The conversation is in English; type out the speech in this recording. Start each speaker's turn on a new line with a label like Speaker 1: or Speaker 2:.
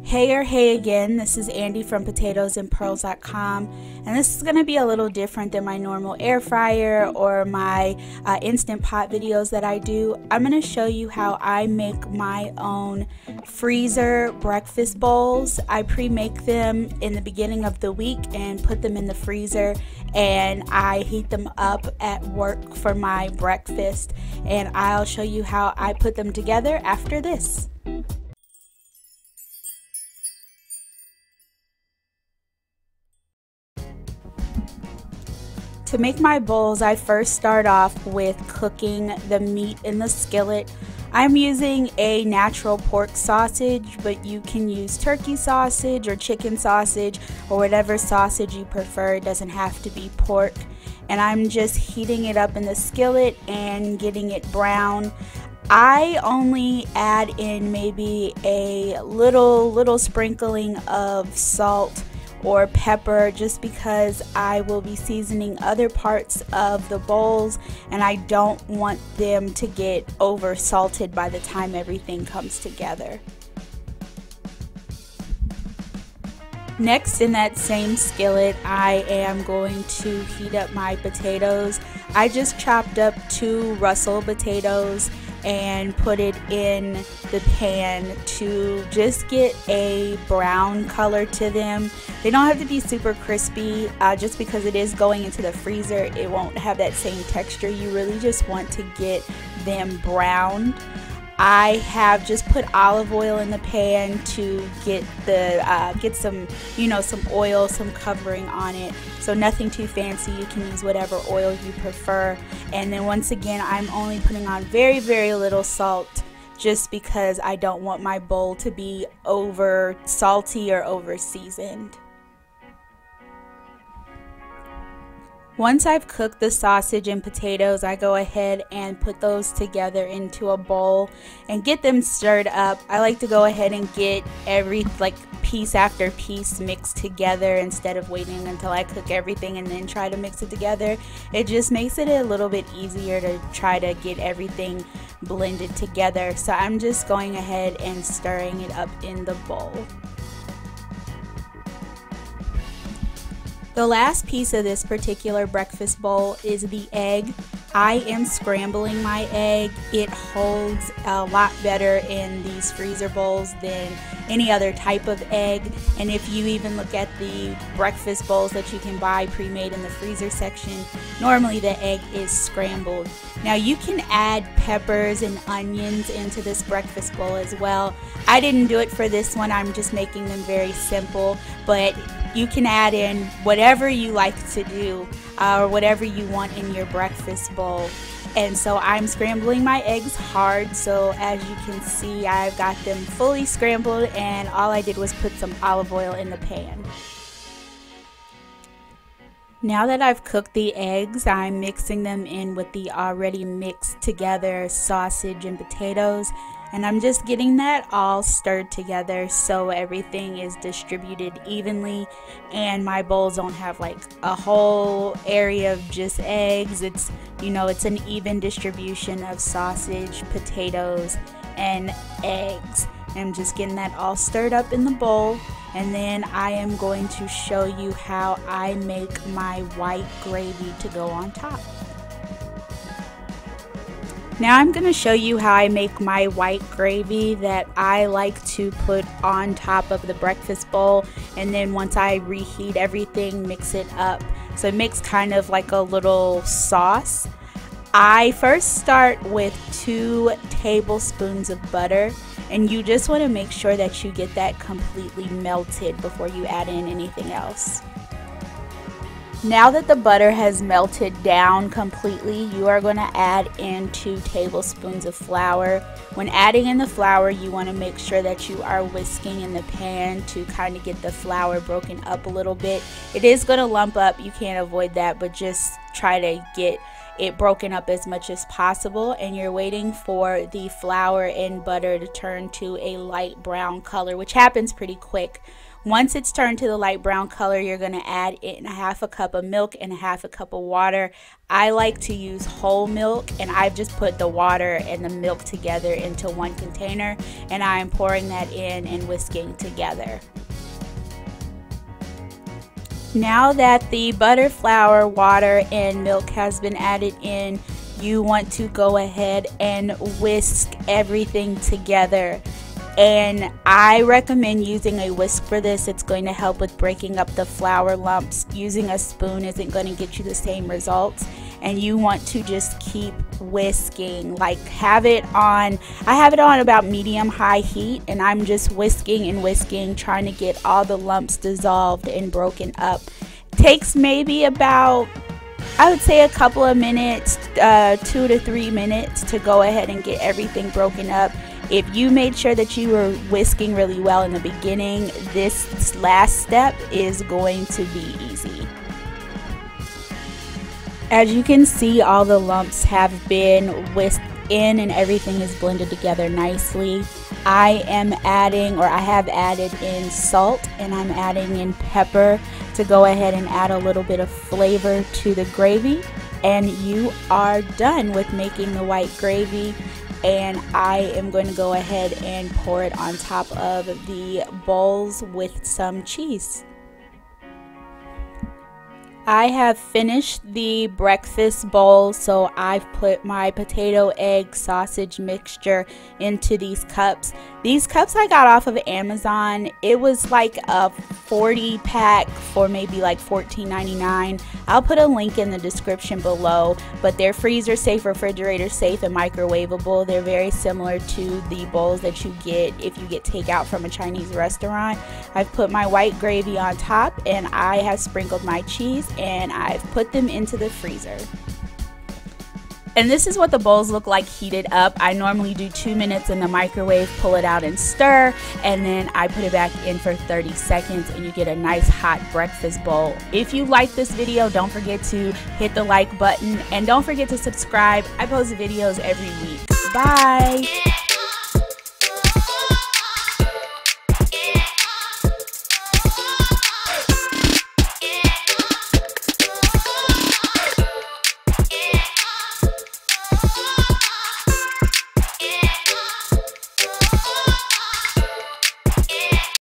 Speaker 1: Hey or hey again, this is Andy from potatoesandpearls.com, and this is going to be a little different than my normal air fryer or my Instant Pot videos that I do. I'm going to show you how I make my own freezer breakfast bowls. I pre-make them in the beginning of the week and put them in the freezer, and I heat them up at work for my breakfast, and I'll show you how I put them together after this. To make my bowls, I first start off with cooking the meat in the skillet. I'm using a natural pork sausage, but you can use turkey sausage or chicken sausage or whatever sausage you prefer. It doesn't have to be pork. And I'm just heating it up in the skillet and getting it brown. I only add in maybe a little sprinkling of salt or pepper, just because I will be seasoning other parts of the bowls and I don't want them to get over salted by the time everything comes together. Next, in that same skillet, I am going to heat up my potatoes. I just chopped up 2 Russell potatoes and put it in the pan to just get a brown color to them. They don't have to be super crispy, just because it is going into the freezer, it won't have that same texture. You really just want to get them browned. I have just put olive oil in the pan to get some oil, some covering on it. So nothing too fancy. You can use whatever oil you prefer. And then once again, I'm only putting on very, very little salt, just because I don't want my bowl to be over salty or over seasoned. Once I've cooked the sausage and potatoes, I go ahead and put those together into a bowl and get them stirred up. I like to go ahead and get piece after piece mixed together instead of waiting until I cook everything and then try to mix it together. It just makes it a little bit easier to try to get everything blended together. So I'm just going ahead and stirring it up in the bowl. The last piece of this particular breakfast bowl is the egg. I am scrambling my egg. It holds a lot better in these freezer bowls than any other type of egg. And if you even look at the breakfast bowls that you can buy pre-made in the freezer section, normally the egg is scrambled. Now you can add peppers and onions into this breakfast bowl as well. I didn't do it for this one. I'm just making them very simple, but you can add in whatever you like to do or whatever you want in your breakfast bowl. And so I'm scrambling my eggs hard, so as you can see, I've got them fully scrambled, and all I did was put some olive oil in the pan. Now that I've cooked the eggs, I'm mixing them in with the already mixed together sausage and potatoes, and I'm just getting that all stirred together so everything is distributed evenly and my bowls don't have like a whole area of just eggs. It's an even distribution of sausage, potatoes, and eggs. I'm just getting that all stirred up in the bowl, and then I am going to show you how I make my white gravy to go on top. Now I'm going to show you how I make my white gravy that I like to put on top of the breakfast bowl, and then once I reheat everything, mix it up so it makes kind of like a little sauce. I first start with 2 tablespoons of butter, and you just want to make sure that you get that completely melted before you add in anything else. Now that the butter has melted down completely, you are going to add in 2 tablespoons of flour. When adding in the flour, you want to make sure that you are whisking in the pan to kind of get the flour broken up a little bit. It is going to lump up, you can't avoid that, but just try to get it broken up as much as possible, and you're waiting for the flour and butter to turn to a light brown color, which happens pretty quick. Once it's turned to the light brown color, you're going to add in 1/2 cup of milk and 1/2 cup of water. I like to use whole milk, and I've just put the water and the milk together into one container, and I am pouring that in and whisking together. Now that the butter, flour, water, and milk has been added in, you want to go ahead and whisk everything together. And I recommend using a whisk for this. It's going to help with breaking up the flour lumps. Using a spoon isn't going to get you the same results. And you want to just keep whisking, like I have it on about medium-high heat, and I'm just whisking and whisking, trying to get all the lumps dissolved and broken up. Takes maybe about, I would say, a couple of minutes, 2 to 3 minutes to go ahead and get everything broken up. If you made sure that you were whisking really well in the beginning, this last step is going to be easy. As you can see, all the lumps have been whisked in and everything is blended together nicely. I have added in salt, and I'm adding in pepper to go ahead and add a little bit of flavor to the gravy. And you are done with making the white gravy. And I am going to go ahead and pour it on top of the bowls with some cheese. I have finished the breakfast bowl, so I've put my potato, egg, sausage mixture into these cups. These cups I got off of Amazon. It was like a 40 pack for maybe like $14.99. I'll put a link in the description below, but they're freezer safe, refrigerator safe, and microwavable. They're very similar to the bowls that you get if you get takeout from a Chinese restaurant. I've put my white gravy on top, and I have sprinkled my cheese, and I've put them into the freezer. And this is what the bowls look like heated up. I normally do 2 minutes in the microwave, pull it out and stir, and then I put it back in for 30 seconds and you get a nice hot breakfast bowl. If you like this video, don't forget to hit the like button and don't forget to subscribe. I post videos every week. Bye!